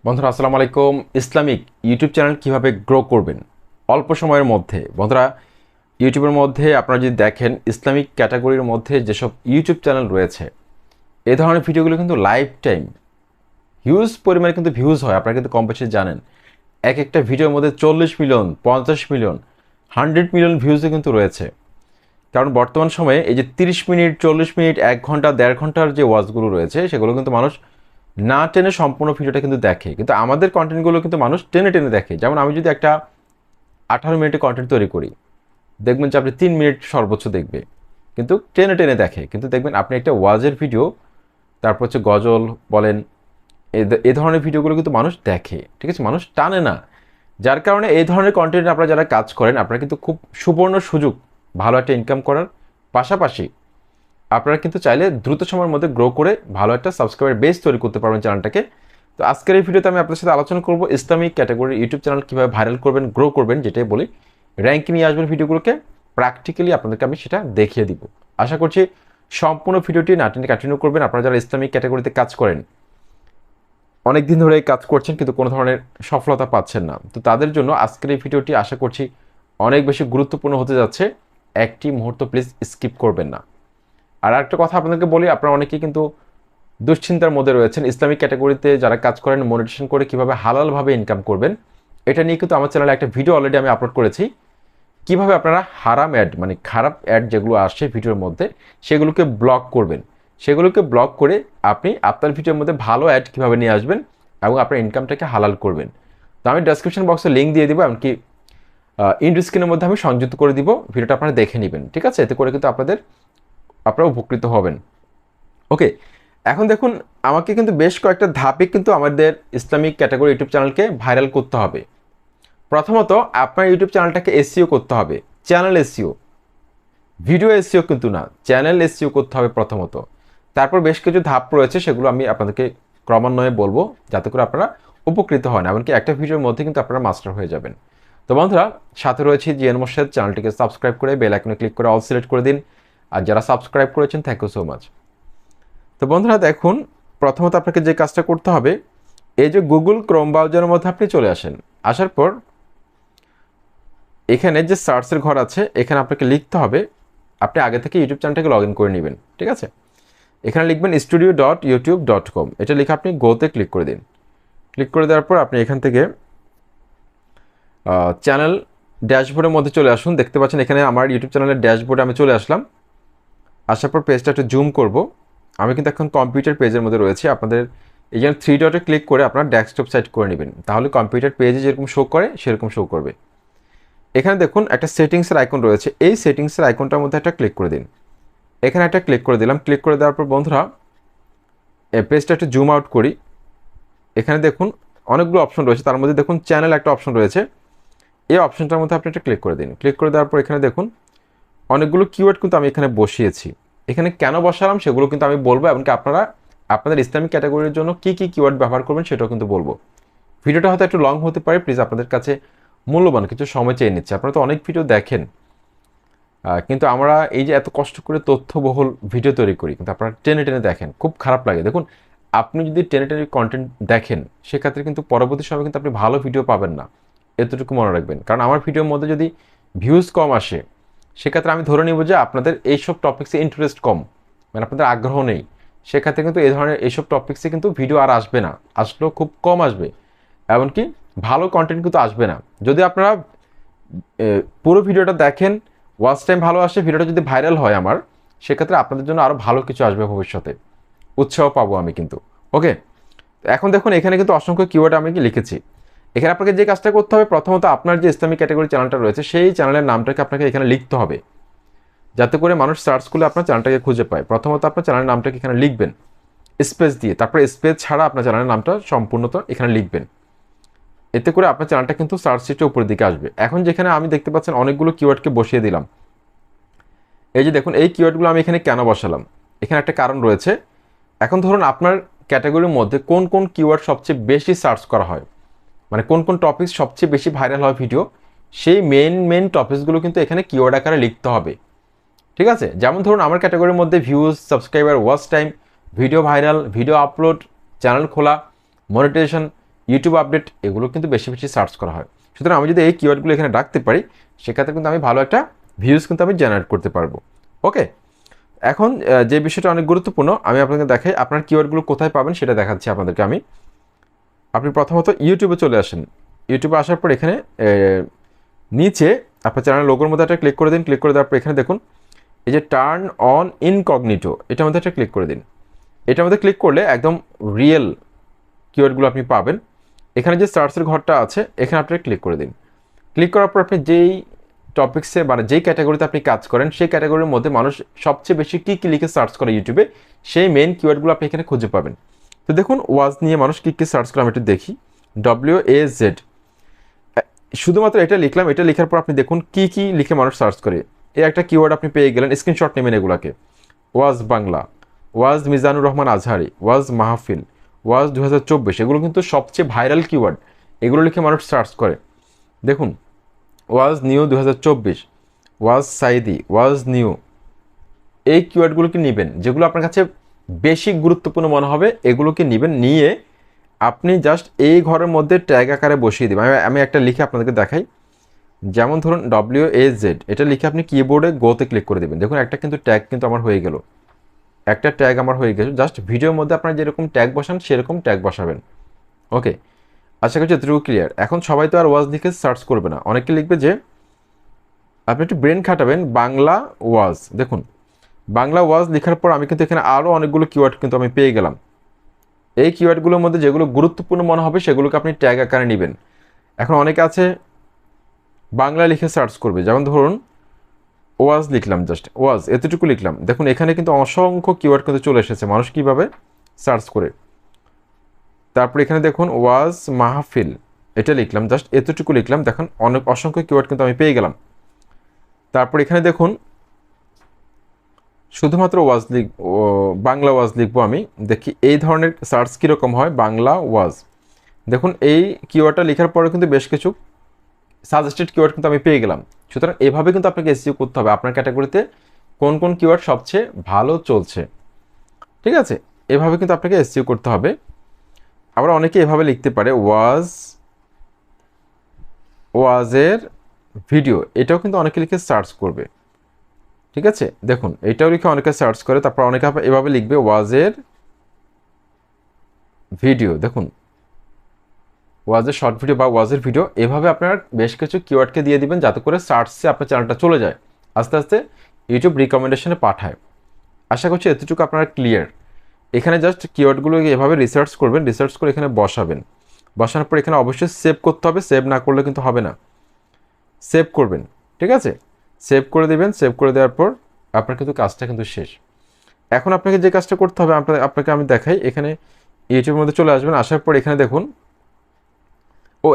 বন্ধুরা আসসালামু আলাইকুম। ইসলামিক ইউটিউব চ্যানেল কিভাবে গ্রো করবেন অল্প সময়ের মধ্যে। বন্ধুরা, ইউটিউবের মধ্যে আপনারা যদি দেখেন ইসলামিক ক্যাটাগরির মধ্যে যেসব ইউটিউব চ্যানেল রয়েছে, এই ধরনের ভিডিওগুলো কিন্তু লাইফ টাইম হিউজ পরিমাণে কিন্তু ভিউজ হয়। আপনারা কিন্তু কম বেশি জানেন, এক একটা ভিডিওর মধ্যে 40 মিলিয়ন, 50 মিলিয়ন, 100 মিলিয়ন ভিউজও কিন্তু রয়েছে। কারণ বর্তমান সময়ে এই যে 30 মিনিট, 40 মিনিট, 1 ঘন্টা, 1.5 ঘন্টার যে ওয়াচগুলো রয়েছে, সেগুলো কিন্তু মানুষ না টেনে সম্পূর্ণ ভিডিওটা কিন্তু দেখে। কিন্তু আমাদের কন্টেন্টগুলো কিন্তু মানুষ টেনে টেনে দেখে। যেমন আমি যদি একটা 18 মিনিটের কন্টেন্ট তৈরি করি, দেখবেন যে আপনি 3 মিনিট সর্বোচ্চ দেখবে, কিন্তু টেনে টেনে দেখে। কিন্তু দেখবেন আপনি একটা ওয়াজের ভিডিও, তারপর হচ্ছে গজল বলেন, এ ধরনের ভিডিওগুলো কিন্তু মানুষ দেখে, ঠিক আছে, মানুষ টানে না। যার কারণে এই ধরনের কন্টেন্ট আপনারা যারা কাজ করেন, আপনারা কিন্তু খুব সুবর্ণ সুযোগ ভালো একটা ইনকাম করার। পাশাপাশি আপনারা কিন্তু চাইলে দ্রুত সময়ের মধ্যে গ্রো করে ভালো একটা সাবস্ক্রাইবার বেস তৈরি করতে পারবেন চ্যানেলটাকে। তো আজকের এই ভিডিওতে আমি আপনার সাথে আলোচনা করব ইসলামিক ক্যাটাগরির ইউটিউব চ্যানেল কীভাবে ভাইরাল করবেন, গ্রো করবেন, যেটাই বলি র্যাঙ্কে নিয়ে আসবেন ভিডিওগুলোকে। প্র্যাকটিক্যালি আপনাদেরকে আমি সেটা দেখিয়ে দিব। আশা করছি সম্পূর্ণ ভিডিওটি না টেনে কন্টিনিউ করবেন। আপনারা যারা ইসলামিক ক্যাটাগরিতে কাজ করেন, অনেক দিন ধরে কাজ করছেন কিন্তু কোনো ধরনের সফলতা পাচ্ছেন না, তো তাদের জন্য আজকের এই ভিডিওটি আশা করছি অনেক বেশি গুরুত্বপূর্ণ হতে যাচ্ছে। একটি মুহূর্ত প্লিজ স্কিপ করবেন না। আর একটা কথা আপনাদেরকে বলি, আপনারা অনেকেই কিন্তু দুশ্চিন্তার মধ্যে রয়েছেন ইসলামিক ক্যাটাগরিতে যারা কাজ করেন, মনিটেশন করে কীভাবে হালালভাবে ইনকাম করবেন। এটা নিয়ে কিন্তু আমার চ্যানেলে একটা ভিডিও অলরেডি আমি আপলোড করেছি। কীভাবে আপনারা হারাম অ্যাড, মানে খারাপ অ্যাড যেগুলো আসে ভিডিওর মধ্যে, সেগুলোকে ব্লক করবেন। সেগুলোকে ব্লক করে আপনি আপনার ভিডিওর মধ্যে ভালো অ্যাড কীভাবে নিয়ে আসবেন এবং আপনার ইনকামটাকে হালাল করবেন। তো আমি ডেসক্রিপশন বক্সে লিঙ্ক দিয়ে দিব, এমনকি ইন্ড স্ক্রিনের মধ্যে আমি সংযুক্ত করে দিব, ভিডিওটা আপনারা দেখে নেবেন, ঠিক আছে। এতে করে কিন্তু আপনারা উপকৃত হবেন। ওকে, এখন দেখুন, আমাকে কিন্তু বেশ কয়েকটা ধাপে কিন্তু আমাদের ইসলামিক ক্যাটাগরি ইউটিউব চ্যানেলকে ভাইরাল করতে হবে। প্রথমত আপনার ইউটিউব চ্যানেলটাকে এসইও করতে হবে। চ্যানেল এসইও, ভিডিও এসইও কিন্তু না, চ্যানেল এসইও করতে হবে প্রথমত। তারপর বেশ কিছু ধাপ রয়েছে, সেগুলো আমি আপনাদেরকে ক্রমান্বয়ে বলবো, যাতে করে আপনারা উপকৃত হন, এমনকি একটা ভিডিওর মধ্যে কিন্তু আপনারা মাস্টার হয়ে যাবেন। তো বন্ধুরা, সাথে রয়েছে জিএন মোর্শেদ, চ্যানেলটিকে সাবস্ক্রাইব করে বেল আইকনে ক্লিক করে অল সিলেক্ট করে দিন। আর যারা সাবস্ক্রাইব করেছেন, থ্যাংক ইউ সো মাচ। তো বন্ধুরা দেখুন, প্রথমত আপনাকে যে কাজটা করতে হবে, এই যে গুগল ক্রোম ব্রাউজারের মধ্যে আপনি চলে আসেন। আসার পর এখানে যে সার্চের ঘর আছে, এখানে আপনাকে লিখতে হবে, আপনি আগে থেকে ইউটিউব চ্যানেলটাকে লগ ইন করে নেবেন, ঠিক আছে। এখানে লিখবেন studio.youtube.com, এটা লিখে আপনি গোতে ক্লিক করে দিন। ক্লিক করে দেওয়ার পর আপনি এখান থেকে চ্যানেল ড্যাশবোর্ডের মধ্যে চলে আসুন। দেখতে পাচ্ছেন এখানে আমার ইউটিউব চ্যানেলের ড্যাশবোর্ডে আমি চলে আসলাম। আসার পর পেজটা একটু জুম করব। আমি কিন্তু এখন কম্পিউটার পেজের মধ্যে রয়েছি। আপনাদের এখানে 3 ডটে ক্লিক করে আপনার ডেস্কটপ সাইট করে নেবেন, তাহলে কম্পিউটার পেজে যেরকম শো করে সেরকম শো করবে। এখানে দেখুন একটা সেটিংসের আইকন রয়েছে, এই সেটিংসের আইকনটার মধ্যে একটা ক্লিক করে দিন। এখানে একটা ক্লিক করে দিলাম। ক্লিক করে দেওয়ার পর বন্ধুরা, এই পেজটা একটু জুম আউট করি। এখানে দেখুন অনেকগুলো অপশন রয়েছে, তার মধ্যে দেখুন চ্যানেল একটা অপশন রয়েছে। এই অপশনটার মধ্যে আপনি একটা ক্লিক করে দিন। ক্লিক করে দেওয়ার পর এখানে দেখুন অনেকগুলো কিওয়ার্ড কিন্তু আমি এখানে বসিয়েছি। এখানে কেন বসালাম সেগুলো কিন্তু আমি বলবো, এমনকি আপনারা আপনাদের ইসলামিক ক্যাটাগরির জন্য কী কী কিওয়ার্ড ব্যবহার করবেন সেটাও কিন্তু বলবো। ভিডিওটা হয়তো একটু লং হতে পারে, প্লিজ আপনাদের কাছে মূল্যবান কিছু সময় চেয়ে নিচ্ছে। আপনারা তো অনেক ভিডিও দেখেন, কিন্তু আমরা এই যে এত কষ্ট করে তথ্যবহুল ভিডিও তৈরি করি, কিন্তু আপনারা টেনে টেনে দেখেন, খুব খারাপ লাগে। দেখুন, আপনি যদি টেনে টেনে কন্টেন্ট দেখেন, সেক্ষেত্রে কিন্তু পরবর্তী সময় কিন্তু আপনি ভালো ভিডিও পাবেন না, এতটুকু মনে রাখবেন। কারণ আমার ভিডিওর মধ্যে যদি ভিউজ কম আসে, সেক্ষেত্রে আমি ধরে নিব যে আপনাদের এইসব টপিক্সে ইন্টারেস্ট কম, মানে আপনাদের আগ্রহ নেই। সেক্ষেত্রে কিন্তু এই ধরনের এইসব টপিক্সে কিন্তু ভিডিও আর আসবে না, আসলেও খুব কম আসবে, এমনকি ভালো কন্টেন্ট কিন্তু আসবে না। যদি আপনারা পুরো ভিডিওটা দেখেন, ওয়াচ টাইম ভালো আসে, ভিডিওটা যদি ভাইরাল হয় আমার, সেক্ষেত্রে আপনাদের জন্য আরও ভালো কিছু আসবে ভবিষ্যতে, উৎসাহ পাবো আমি কিন্তু। ওকে, এখন দেখুন এখানে কিন্তু অসংখ্য কিওয়ার্ড আমি লিখেছি। এখানে আপনাকে যে কাজটা করতে হবে, প্রথমত আপনার যে ইসলামিক ক্যাটাগরি চ্যানেলটা রয়েছে, সেই চ্যানেলের নামটাকে আপনাকে এখানে লিখতে হবে, যাতে করে মানুষ সার্চ করলে আপনার চ্যানেলটাকে খুঁজে পায়। প্রথমত আপনার চ্যানেলের নামটাকে এখানে লিখবেন স্পেস দিয়ে, তারপরে স্পেস ছাড়া আপনার চ্যানেলের নামটা সম্পূর্ণত এখানে লিখবেন। এতে করে আপনার চ্যানেলটা কিন্তু সার্চ সিটে উপরের দিকে আসবে। এখন যেখানে আমি দেখতে পাচ্ছেন অনেকগুলো কিওয়ার্ডকে বসিয়ে দিলাম, এই যে দেখুন এই কিওয়ার্ডগুলো আমি এখানে কেন বসালাম, এখানে একটা কারণ রয়েছে। এখন ধরুন আপনার ক্যাটাগরির মধ্যে কোন কোন কিওয়ার্ড সবচেয়ে বেশি সার্চ করা হয়, মানে কোন কোন টপিক সবচেয়ে বেশি ভাইরাল হয় ভিডিও, সেই মেন টপিকসগুলো কিন্তু এখানে কিওয়ার্ড আকারে লিখতে হবে, ঠিক আছে। যেমন ধরুন আমার ক্যাটাগরির মধ্যে views, subscriber, watch time, video viral, video upload, channel খোলা, মনিটাইজেশন, ইউটিউব আপডেট, এগুলো কিন্তু বেশি বেশি সার্চ করা হয়। সুতরাং আমি যদি এই কিওয়ার্ডগুলো এখানে রাখতে পারি, সেক্ষেত্রে কিন্তু আমি ভালো একটা ভিউজ কিন্তু আমি জেনারেট করতে পারবো। ওকে, এখন যে বিষয়টা অনেক গুরুত্বপূর্ণ, আমি আপনাকে দেখাই আপনার কিওয়ার্ডগুলো কোথায় পাবেন সেটা দেখাচ্ছি আপনাদেরকে আমি। আপনি প্রথমত ইউটিউবে চলে আসেন। ইউটিউবে আসার পর এখানে নিচে আপনার চ্যানেল লোগোর মধ্যে একটা ক্লিক করে দিন। ক্লিক করে দেওয়ার পর এখানে দেখুন এই যে টার্ন অন ইনকগনিটো, এটার মধ্যে একটা ক্লিক করে দিন। এটার মধ্যে ক্লিক করলে একদম রিয়েল কিওয়ার্ডগুলো আপনি পাবেন। এখানে যে সার্চের ঘরটা আছে এখানে আপনি ক্লিক করে দিন। ক্লিক করার পর আপনি যেই টপিক্সে মানে যেই ক্যাটাগরিতে আপনি কাজ করেন সেই ক্যাটাগরির মধ্যে মানুষ সবচেয়ে বেশি কী কী লিখে সার্চ করে ইউটিউবে, সেই মেন কিওয়ার্ডগুলো আপনি এখানে খুঁজে পাবেন। তো দেখুন ওয়াজ নিয়ে মানুষ কী কী সার্চ করে আমি একটু দেখি। WAZ, শুধুমাত্র এটা লিখলাম। এটা লেখার পর আপনি দেখুন কী কী লিখে মানুষ সার্চ করে। এই একটা কিওয়ার্ড আপনি পেয়ে গেলেন, স্ক্রিনশট নেবেন এগুলাকে। ওয়াজ বাংলা, ওয়াজ মিজানুর রহমান আজহারি, ওয়াজ মাহফিল, ওয়াজ 2024, এগুলো কিন্তু সবচেয়ে ভাইরাল কিওয়ার্ড। এগুলো লিখে মানুষ সার্চ করে। দেখুন ওয়াজ নিউ 2024, ওয়াজ সাইদি, ওয়াজ নিউ, এই কিওয়ার্ডগুলোকে নেবেন। যেগুলো আপনার কাছে বেশি গুরুত্বপূর্ণ মনে হবে এগুলোকে নেবেন। নিয়ে আপনি জাস্ট এই ঘরের মধ্যে ট্যাগ আকারে বসিয়ে দেবেন। আমি একটা লিখে আপনাদেরকে দেখাই। যেমন ধরুন WAZ, এটা লিখে আপনি কিবোর্ডে গোতে ক্লিক করে দেবেন। দেখুন একটা কিন্তু ট্যাগ কিন্তু আমার হয়ে গেল, একটা ট্যাগ আমার হয়ে গেছে। জাস্ট ভিডিওর মধ্যে আপনারা যেরকম ট্যাগ বসান সেরকম ট্যাগ বসাবেন। ওকে, আশা করছি এতটুকু ক্লিয়ার। এখন সবাই তো আর ওয়াজ লিখে সার্চ করবে না, অনেকে লিখবে যে আপনি একটু ব্রেন খাটাবেন বাংলা ওয়াজ। দেখুন বাংলা ওয়াজ লেখার পর আমি কিন্তু এখানে আরও অনেকগুলো কিওয়ার্ড কিন্তু আমি পেয়ে গেলাম। এই কিওয়ার্ডগুলোর মধ্যে যেগুলো গুরুত্বপূর্ণ মনে হবে সেগুলোকে আপনি ট্যাগ আকারে নেবেন। এখন অনেকে আছে বাংলা লিখে সার্চ করবে, যেমন ধরুন ওয়াজ লিখলাম, জাস্ট ওয়াজ এতটুকু লিখলাম। দেখুন এখানে কিন্তু অসংখ্য কিওয়ার্ড কিন্তু চলে এসেছে, মানুষ কীভাবে সার্চ করে। তারপর এখানে দেখুন ওয়াজ মাহফিল, এটা লিখলাম, জাস্ট এতটুকু লিখলাম। দেখুন অনেক অসংখ্য কিওয়ার্ড কিন্তু আমি পেয়ে গেলাম। তারপর এখানে দেখুন শুধুমাত্র ওয়াজ বাংলা ওয়াজ লিখবো আমি, দেখি এই ধরনের সার্চ কীরকম হয়। বাংলা ওয়াজ, দেখুন এই কিওয়ার্ডটা লেখার পরে কিন্তু বেশ কিছু সাজেস্টেড কিওয়ার্ড কিন্তু আমি পেয়ে গেলাম। সুতরাং এভাবে কিন্তু আপনাকে এসইও করতে হবে, আপনার ক্যাটাগরিতে কোন কোন কিওয়ার্ড সবচেয়ে ভালো চলছে। ঠিক আছে, এভাবে কিন্তু আপনাকে এসইও করতে হবে। আবার অনেকে এভাবে লিখতে পারে ওয়াজের ভিডিও, এটাও কিন্তু অনেকে লিখে সার্চ করবে। ঠিক আছে, দেখুন এইটাও লিখে অনেকে সার্চ করে। তারপর অনেকে এভাবে লিখবে ওয়াজের ভিডিও। দেখুন ওয়াজের শর্ট ভিডিও বা ওয়াজের ভিডিও, এভাবে আপনার বেশ কিছু কিওয়ার্ডকে দিয়ে দিবেন যাতে করে সার্চে আপনার চ্যানেলটা চলে যায়, আস্তে আস্তে ইউটিউব রিকমেন্ডেশনে পাঠায়। আশা করছি এতটুকু আপনারা ক্লিয়ার। এখানে জাস্ট কিওয়ার্ডগুলো এভাবে রিসার্চ করবেন, রিসার্চ করে এখানে বসাবেন। বসানোর পর এখানে অবশ্যই সেভ করতে হবে, সেভ না করলে কিন্তু হবে না। সেভ করবেন, ঠিক আছে, সেভ করে দেবেন। সেভ করে দেওয়ার পর আপনার কিন্তু কাজটা কিন্তু শেষ। এখন আপনাকে যে কাজটা করতে হবে আপনাকে আমি দেখাই। এখানে ইউটিউবের মধ্যে চলে আসবেন। আসার পর এখানে দেখুন,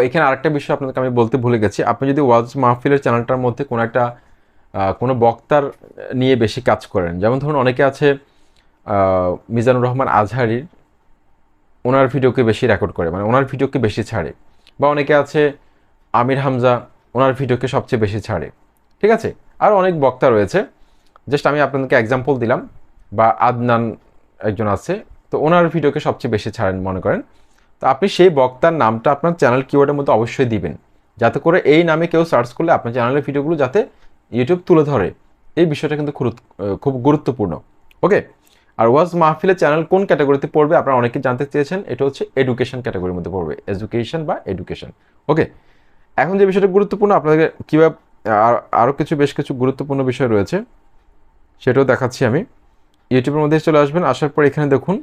এখানে আরেকটা বিষয় আপনাদেরকে আমি বলতে ভুলে গেছি। আপনি যদি ওয়াজ মাহফিলের চ্যানেলটার মধ্যে কোনো বক্তার নিয়ে বেশি কাজ করেন, যেমন ধরুন অনেকে আছে মিজানুর রহমান আজহারির, ওনার ভিডিওকে বেশি রেকর্ড করে, মানে ওনার ভিডিওকে বেশি ছাড়ে। বা অনেকে আছে আমির হামজা, ওনার ভিডিওকে সবচেয়ে বেশি ছাড়ে। ঠিক আছে, আর অনেক বক্তা রয়েছে, জাস্ট আমি আপনাদেরকে এক্সাম্পল দিলাম। বা আদনান একজন আছে, তো ওনার ভিডিওকে সবচেয়ে বেশি ছাড়েন মনে করেন। তো আপনি সেই বক্তার নামটা আপনার চ্যানেল কিওয়ার্ডের মধ্যে অবশ্যই দিবেন, যাতে করে এই নামে কেউ সার্চ করলে আপনার চ্যানেলের ভিডিওগুলো যাতে ইউটিউব তুলে ধরে। এই বিষয়টা কিন্তু খুব গুরুত্বপূর্ণ। ওকে, আর ওয়াজ মাহফিলের চ্যানেল কোন ক্যাটাগরিতে পড়বে আপনারা অনেকে জানতে চেয়েছেন। এটা হচ্ছে এডুকেশন ক্যাটাগরির মধ্যে পড়বে, এডুকেশন বা এডুকেশন। ওকে, এখন যে বিষয়টা গুরুত্বপূর্ণ, আপনাদের কীভাবে আরও বেশ কিছু গুরুত্বপূর্ণ বিষয় রয়েছে সেটাও দেখাচ্ছি আমি। ইউটিউবের মধ্যে চলে আসবেন। আসার পর এখানে দেখুন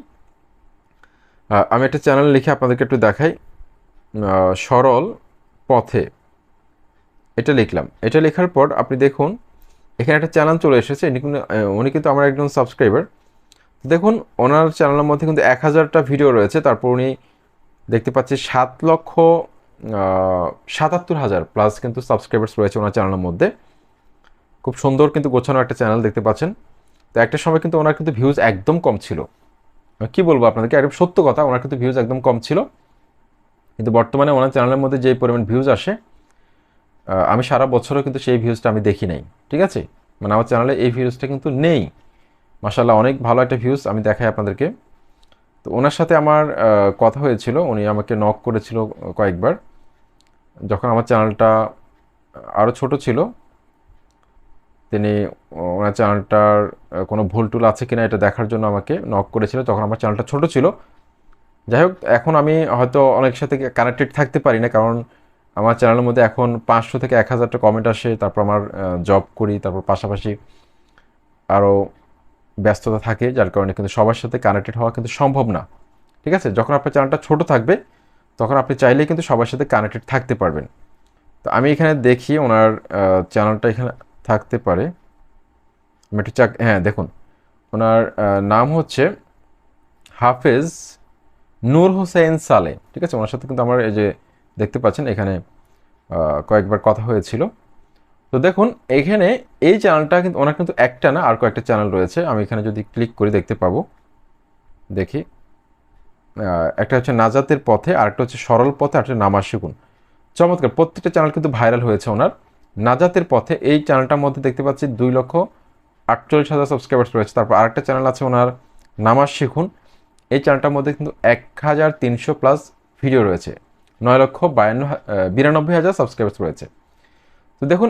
আমি একটা চ্যানেল লিখে আপনাদেরকে একটু দেখাই। সরল পথে, এটা লিখলাম। এটা লেখার পর আপনি দেখুন এখানে একটা চ্যানেল চলে এসেছে। উনি কিন্তু আমার একজন সাবস্ক্রাইবার। দেখুন ওনার চ্যানেলের মধ্যে কিন্তু 1000টা ভিডিও রয়েছে। তারপর উনি দেখতে পাচ্ছি 7,77,000 প্লাস কিন্তু সাবস্ক্রাইবার্স রয়েছে ওনার চ্যানেলের মধ্যে। খুব সুন্দর কিন্তু গোছানো একটা চ্যানেল দেখতে পাচ্ছেন। তো একটা সময় কিন্তু ওনার কিন্তু ভিউজ একদম কম ছিল। কি বলবো আপনাদেরকে, একদম সত্য কথা, ওনার কিন্তু ভিউজ একদম কম ছিল। কিন্তু বর্তমানে ওনার চ্যানেলের মধ্যে যে পরিমাণ ভিউজ আসে, আমি সারা বছরও কিন্তু সেই ভিউজটা আমি দেখি নাই। ঠিক আছে, মানে আমার চ্যানেলে এই ভিউজটা কিন্তু নেই। মাশাআল্লাহ অনেক ভালো একটা ভিউজ আমি দেখাই আপনাদেরকে। তো ওনার সাথে আমার কথা হয়েছিল, উনি আমাকে নক করেছিল কয়েকবার, যখন আমার চ্যানেলটা আরও ছোট ছিল। তিনি ওনার চ্যানেলটার কোনো ভুল টুল আছে কিনা এটা দেখার জন্য আমাকে নক করেছিল, যখন আমার চ্যানেলটা ছোট ছিল। যাই হোক, এখন আমি হয়তো অনেক সাথে কানেক্টেড থাকতে পারি না, কারণ আমার চ্যানেলের মধ্যে এখন 500 থেকে 1000টা কমেন্ট আসে, তারপর আমার জব করি, তারপর পাশাপাশি আরও ব্যস্ততা থাকে, যার কারণে কিন্তু সবার সাথে কানেক্টেড হওয়া কিন্তু সম্ভব না। ঠিক আছে, যখন আপনার চ্যানেলটা ছোট থাকবে তখন আপনি চাইলেই কিন্তু সবার সাথে কানেক্টেড থাকতে পারবেন। তো আমি এখানে দেখি ওনার চ্যানেলটা এখানে থাকতে পারে। আমি একটু হ্যাঁ দেখুন, ওনার নাম হচ্ছে হাফেজ নূর হোসেন সালে। ঠিক আছে, ওনার সাথে কিন্তু আমার এই যে দেখতে পাচ্ছেন এখানে কয়েকবার কথা হয়েছিল। তো দেখুন এখানে এই চ্যানেলটা কিন্তু ওনার কিন্তু একটা না, আর কয়েকটা চ্যানেল রয়েছে। আমি এখানে যদি ক্লিক করি দেখতে পাবো, দেখি একটা হচ্ছে নাজাতের পথে, আরেকটা হচ্ছে সরল পথে, আরেকটা নামাজ শিখুন। চমৎকার, প্রত্যেকটা চ্যানেল কিন্তু ভাইরাল হয়েছে ওনার। নাজাতের পথে এই চ্যানেলটার মধ্যে দেখতে পাচ্ছি 2,48,000 সাবস্ক্রাইবার্স রয়েছে। তারপর আরেকটা চ্যানেল আছে ওনার, নামাজ শিখুন। এই চ্যানেলটার মধ্যে কিন্তু 1,300 প্লাস ভিডিও রয়েছে, 9,92,000 সাবস্ক্রাইবার্স রয়েছে। তো দেখুন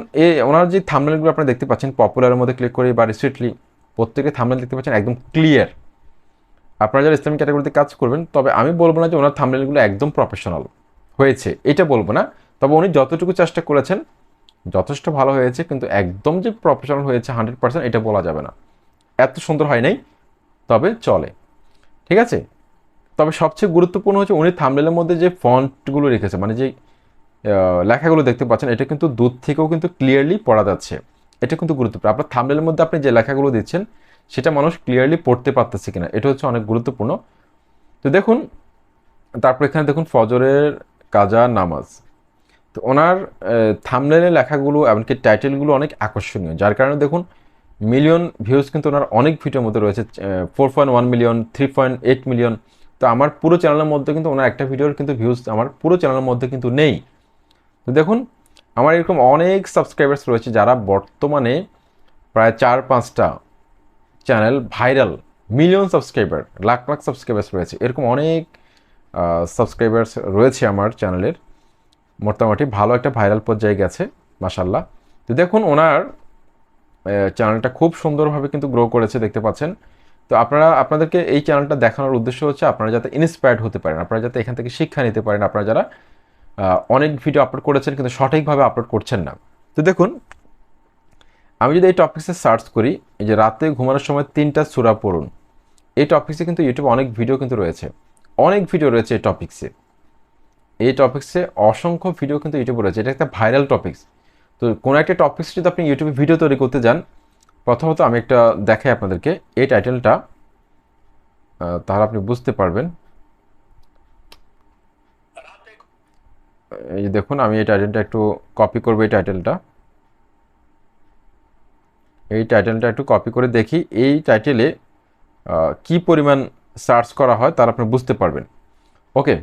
ওনার যে থাম্বনেলগুলো আপনারা দেখতে পাচ্ছেন, পপুলারের মধ্যে ক্লিক করে বা রিসেন্টলি, প্রত্যেকটা থাম্বনেল দেখতে পাচ্ছেন একদম ক্লিয়ার। আপনারা যারা ইসলামিক ক্যাটাগরিতে কাজ করবেন, তবে আমি বলবো না যে ওনার থাম্বনেলগুলো একদম প্রফেশনাল হয়েছে, এটা বলবো না। তবে উনি যতটুকু চেষ্টা করেছেন যথেষ্ট ভালো হয়েছে, কিন্তু একদম যে প্রফেশনাল হয়েছে 100% এটা বলা যাবে না। এত সুন্দর হয় নাই, তবে চলে। ঠিক আছে, তবে সবচেয়ে গুরুত্বপূর্ণ হচ্ছে উনি থাম্বনেলের মধ্যে যে ফন্টগুলো রেখেছে, মানে যে লেখাগুলো দেখতে পাচ্ছেন, এটা কিন্তু দূর থেকেও কিন্তু ক্লিয়ারলি পড়া যাচ্ছে। এটা কিন্তু গুরুত্বপূর্ণ। আপনার থাম্বনেলের মধ্যে আপনি যে লেখাগুলো দিচ্ছেন সেটা মানুষ ক্লিয়ারলি পড়তে পারতেছে কিনা, এটা হচ্ছে অনেক গুরুত্বপূর্ণ। তো দেখুন, তারপর এখানে দেখুন ফজরের কাজা নামাজ। তো ওনার থাম্বনেলের লেখাগুলো এমনকি টাইটেলগুলো অনেক আকর্ষণীয়, যার কারণে দেখুন মিলিয়ন ভিউজ কিন্তু ওনার অনেক ভিডিওর মধ্যে রয়েছে। 4.1 মিলিয়ন, 3.8 মিলিয়ন। তো আমার পুরো চ্যানেলের মধ্যে কিন্তু ওনার একটা ভিডিওর কিন্তু ভিউজ আমার পুরো চ্যানেলের মধ্যে কিন্তু নেই। তো দেখুন, আমার এরকম অনেক সাবস্ক্রাইবার্স রয়েছে যারা বর্তমানে প্রায় 4-5টা channel viral, million subscriber, lakh lakh subscribers রয়েছে। এরকম অনেক সাবস্ক্রাইবার্স রয়েছে আমার চ্যানেলের, মোটামুটি ভালো একটা ভাইরাল পর্যায়ে গেছে মাশাল্লাহ। তো দেখুন ওনার চ্যানেলটা খুব সুন্দরভাবে কিন্তু গ্রো করেছে, দেখতে পাচ্ছেন। তো আপনাদেরকে এই চ্যানেলটা দেখানোর উদ্দেশ্য হচ্ছে আপনারা যাতে ইন্সপায়ার্ড হতে পারেন, আপনারা যাতে এখান থেকে শিক্ষা নিতে পারেন, আপনারা যারা অনেক ভিডিও আপলোড করেছেন কিন্তু সঠিকভাবে আপলোড করছেন না। তো দেখুন, আমি যদি এই টপিক্সে সার্চ করি, এই যে রাতে ঘুমানোর সময় 3টা সূরা পড়ুন, এই টপিক্সে কিন্তু ইউটিউবে অনেক ভিডিও কিন্তু রয়েছে, অনেক ভিডিও রয়েছে এই টপিক্সে। এই টপিক্সে অসংখ্য ভিডিও কিন্তু ইউটিউবে রয়েছে, এটা একটা ভাইরাল টপিক্স। তো কোনো একটা টপিক্স যদি আপনি ইউটিউবে ভিডিও তৈরি করতে যান, প্রথমত আমি একটা দেখাই আপনাদেরকে এই টাইটেলটা, তাহলে আপনি বুঝতে পারবেন। এই যে দেখুন, আমি এই টাইটেলটা একটু কপি করবো, এই টাইটেলটা একটু কপি করে দেখি এই টাইটেলে কি পরিমাণ সার্চ করা হয় তার আপনি বুঝতে পারবেন। ওকে,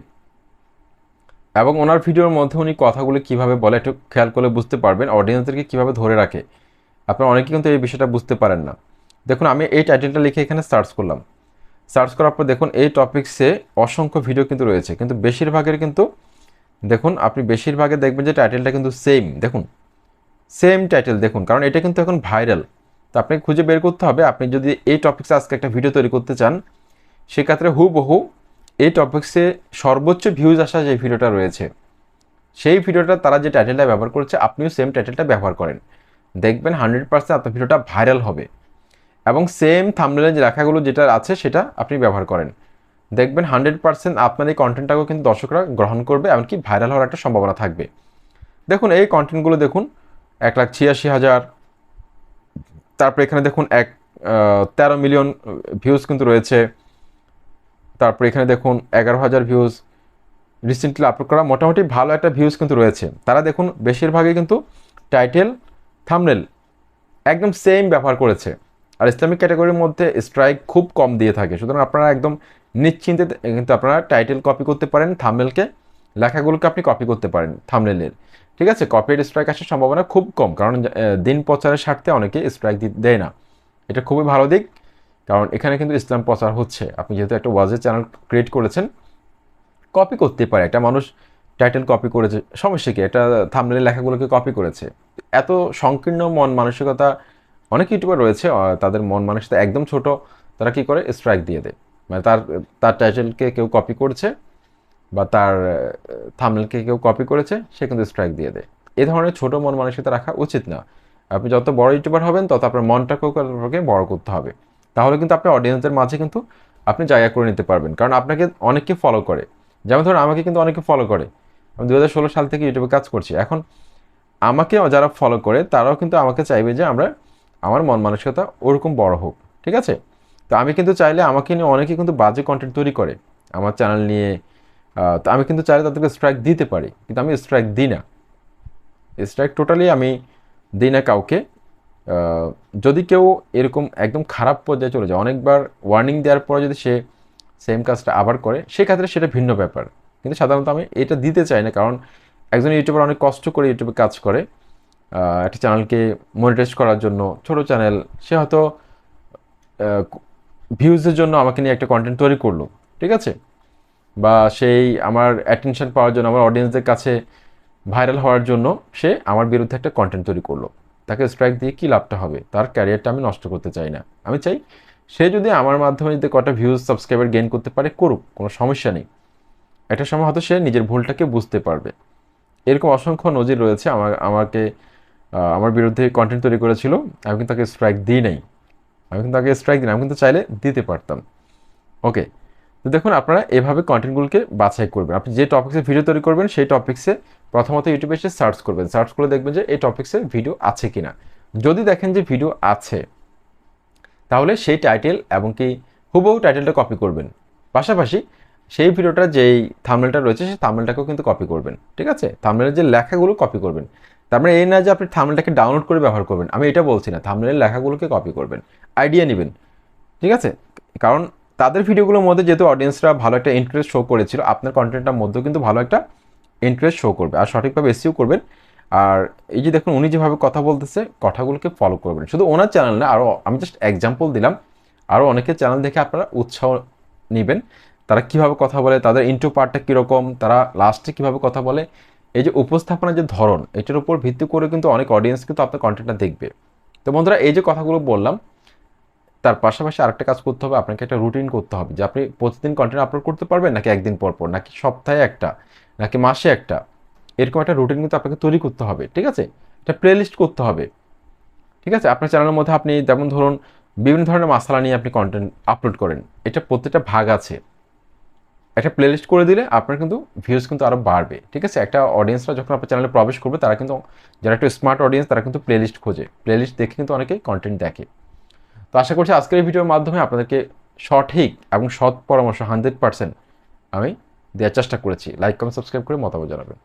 এবং ওনার ভিডিওর মধ্যে উনি কথাগুলো কীভাবে বলে একটু খেয়াল করলে বুঝতে পারবেন, অডিয়েন্সদেরকে কীভাবে ধরে রাখে। আপনারা অনেকে কিন্তু এই বিষয়টা বুঝতে পারেন না। দেখুন, আমি এই টাইটেলটা লিখে এখানে সার্চ করলাম, সার্চ করার পর দেখুন এই টপিক্সে অসংখ্য ভিডিও কিন্তু রয়েছে, কিন্তু বেশিরভাগের কিন্তু দেখুন, আপনি বেশিরভাগে দেখবেন যে টাইটেলটা কিন্তু সেম। দেখুন, সেম টাইটেল দেখুন, কারণ এটা কিন্তু এখন ভাইরাল। তো আপনি খুঁজে বের করতে হবে, আপনি যদি এই টপিক্সে আজকে একটা ভিডিও তৈরি করতে চান, সেক্ষেত্রে হুবহু এই টপিক্সে সর্বোচ্চ ভিউজ আসা যে ভিডিওটা রয়েছে, সেই ভিডিওটা তারা যে টাইটেলটা ব্যবহার করেছে আপনিও সেম টাইটেলটা ব্যবহার করেন, দেখবেন 100% আপনার ভিডিওটা ভাইরাল হবে। এবং সেম থাম্বনেলের যে লেখাগুলো যেটা আছে সেটা আপনি ব্যবহার করেন, দেখবেন 100% আপনার এই কন্টেন্টটাকেও কিন্তু দর্শকরা গ্রহণ করবে, এমনকি ভাইরাল হওয়ার একটা সম্ভাবনা থাকবে। দেখুন এই কন্টেন্টগুলো দেখুন, 1,86,000, তারপর এখানে দেখুন 13 মিলিয়ন ভিউজ কিন্তু রয়েছে। তারপর এখানে দেখুন 11,000 ভিউজ, রিসেন্টলি আপলোড করা মোটামুটি ভালো একটা ভিউজ কিন্তু রয়েছে। তারা দেখুন বেশিরভাগই কিন্তু টাইটেল থাম্বনেল একদম সেম ব্যবহার করেছে। আর ইসলামিক ক্যাটাগরির মধ্যে স্ট্রাইক খুব কম দিয়ে থাকে, সুতরাং আপনারা একদম নিশ্চিন্তে কিন্তু আপনারা টাইটেল কপি করতে পারেন, থাম্বনেলকে, লেখাগুলোকে আপনি কপি করতে পারেন থাম্বনেলের। ঠিক আছে, কপিরাইট স্ট্রাইক আসার সম্ভাবনা খুব কম, কারণ দিন প্রচারের স্বার্থে অনেকে স্ট্রাইক দেয় না, এটা খুবই ভালো দিক। কারণ এখানে কিন্তু ইসলাম প্রচার হচ্ছে। আপনি যেহেতু একটা ওয়াজের চ্যানেল ক্রিয়েট করেছেন, কপি করতে পারে একটা মানুষ, টাইটেল কপি করেছে, সমস্যা কি? একটা থাম্বনেলের লেখাগুলোকে কপি করেছে। এত সংকীর্ণ মন মানসিকতা অনেক ইউটিউবার রয়েছে, তাদের মন মানসিকতা একদম ছোট, তারা কি করে? স্ট্রাইক দিয়ে দেয়। মানে তার তার টাইটেলকে কেউ কপি করেছে বা তার থাম্বনেলকে কেউ কপি করেছে, সে কিন্তু স্ট্রাইক দিয়ে দেয়। এই ধরনের ছোট মন মানসিকতা রাখা উচিত না। আপনি যত বড় ইউটিউবার হবেন, তত আপনার মনটাকেও বড় করতে হবে। তাহলে কিন্তু আপনার অডিয়েন্সদের মাঝে কিন্তু আপনি জায়গা করে নিতে পারবেন। কারণ আপনাকে অনেকে ফলো করে। যেমন ধরুন আমাকে কিন্তু অনেকে ফলো করে। আমি 2016 সাল থেকে ইউটিউবে কাজ করছি। এখন আমাকে যারা ফলো করে তারাও কিন্তু আমাকে চাইবে যে আমার মন মানসিকতা ওরকম বড় হোক। ঠিক আছে? তো আমি কিন্তু চাইলে আমাকে নিয়ে অনেকে কিন্তু বাজে কন্টেন্ট তৈরি করে আমার চ্যানেল নিয়ে। তো আমি কিন্তু চাইলে তাদেরকে স্ট্রাইক দিতে পারি, কিন্তু আমি স্ট্রাইক দিই না। স্ট্রাইক টোটালি আমি দিই না কাউকে। যদি কেউ এরকম একদম খারাপ পর্যায়ে চলে যায়, অনেকবার ওয়ার্নিং দেওয়ার পরে যদি সে সেম কাজটা আবার করে, সেক্ষেত্রে সেটা ভিন্ন ব্যাপার। কিন্তু সাধারণত আমি এটা দিতে চাই না, কারণ একজন ইউটিউবার অনেক কষ্ট করে ইউটিউবে কাজ করে একটা চ্যানেলকে মনিটাইজ করার জন্য। ছোট চ্যানেল, সে হয়তো ভিউজের জন্য আমাকে নিয়ে একটা কন্টেন্ট তৈরি করলো, ঠিক আছে? বা সেই আমার অ্যাটেনশন পাওয়ার জন্য, আমার অডিয়েন্সদের কাছে ভাইরাল হওয়ার জন্য সে আমার বিরুদ্ধে একটা কন্টেন্ট তৈরি করলো। তাকে স্ট্রাইক দিয়ে কী লাভটা হবে? তার ক্যারিয়ারটা আমি নষ্ট করতে চাই না। আমি চাই সে যদি আমার মাধ্যমে যদি কটা ভিউজ সাবস্ক্রাইবার গেইন করতে পারে, করুক, কোনো সমস্যা নেই। একটা সময় হয়তো সে নিজের ভুলটাকে বুঝতে পারবে। এরকম অসংখ্য নজির রয়েছে। আমাকে আমার বিরুদ্ধে কন্টেন্ট তৈরি করেছিল, আমি কিন্তু তাকে স্ট্রাইক দিই নাই। আমি কিন্তু চাইলে দিতে পারতাম। ওকে, তো দেখুন আপনারা এভাবে কন্টেন্টগুলোকে বাছাই করবেন। আপনি যে টপিক্সে ভিডিও তৈরি করবেন, সেই টপিক্সে প্রথমত ইউটিউবে এসে সার্চ করবেন। সার্চ করে দেখবেন যে এই টপিক্সে ভিডিও আছে কিনা। যদি দেখেন যে ভিডিও আছে, তাহলে সেই টাইটেল এবং কি হুবহু টাইটেলটা কপি করবেন। পাশাপাশি সেই ভিডিওটার যেই থাম্বনেলটা রয়েছে, সেই থাম্বনেলটাকেও কিন্তু কপি করবেন। ঠিক আছে? থাম্বনেলের যে লেখাগুলো কপি করবেন। তার মানে এই না যে আপনি থাম্বনেলটাকে ডাউনলোড করে ব্যবহার করবেন, আমি এটা বলছি না। থাম্বনেলের লেখাগুলোকে কপি করবেন, আইডিয়া নেবেন। ঠিক আছে? কারণ তাদের ভিডিওগুলোর মধ্যে যেহেতু অডিয়েন্সরা ভালো একটা ইন্টারেস্ট শো করেছিল, আপনার কন্টেন্টটার মধ্যেও কিন্তু ভালো একটা ইন্টারেস্ট শো করবে। আর সঠিকভাবে এসইও করবেন। আর এই যে দেখুন উনি যেভাবে কথা বলতেছে, কথাগুলোকে ফলো করবেন। শুধু ওনার চ্যানেল না, আরও আমি জাস্ট এক্সাম্পল দিলাম। আরও অনেকের চ্যানেল দেখে আপনারা উৎসাহ নেবেন। তারা কীভাবে কথা বলে, তাদের ইন্ট্রো পার্টটা কীরকম, তারা লাস্টে কীভাবে কথা বলে, এই যে উপস্থাপনার যে ধরন, এটার উপর ভিত্তি করে কিন্তু অনেক অডিয়েন্স কিন্তু আপনার কন্টেন্টটা দেখবে। তো বন্ধুরা, এই যে কথাগুলো বললাম, তার পাশাপাশি আরেকটা কাজ করতে হবে, আপনাকে একটা রুটিন করতে হবে যে আপনি প্রতিদিন কন্টেন্ট আপলোড করতে পারবেন, নাকি একদিন পর পর, নাকি সপ্তাহে একটা, নাকি মাসে একটা। এরকম একটা রুটিন কিন্তু আপনাকে তৈরি করতে হবে। ঠিক আছে? একটা প্লেলিস্ট করতে হবে। ঠিক আছে? আপনার চ্যানেলের মধ্যে আপনি যেমন ধরুন বিভিন্ন ধরনের মশলা নিয়ে আপনি কন্টেন্ট আপলোড করেন, এটা প্রত্যেকটা ভাগ আছে। একটা প্লেলিস্ট করে দিলে আপনার কিন্তু ভিউজ কিন্তু আরও বাড়বে। ঠিক আছে? একটা অডিয়েন্সরা যখন আপনার চ্যানেলে প্রবেশ করবে, তারা কিন্তু, যারা একটু স্মার্ট অডিয়েন্স, তারা কিন্তু প্লেলিস্ট খোঁজে। প্লেলিস্ট দেখে কিন্তু অনেকেই কন্টেন্ট দেখে। তো আশা করছি আজকের এই ভিডিওর মাধ্যমে আপনাদেরকে সঠিক এবং সৎ পরামর্শ 100% আমি দেওয়ার চেষ্টা করেছি। লাইক, কমেন্ট, সাবস্ক্রাইব করে মতামত জানাবেন।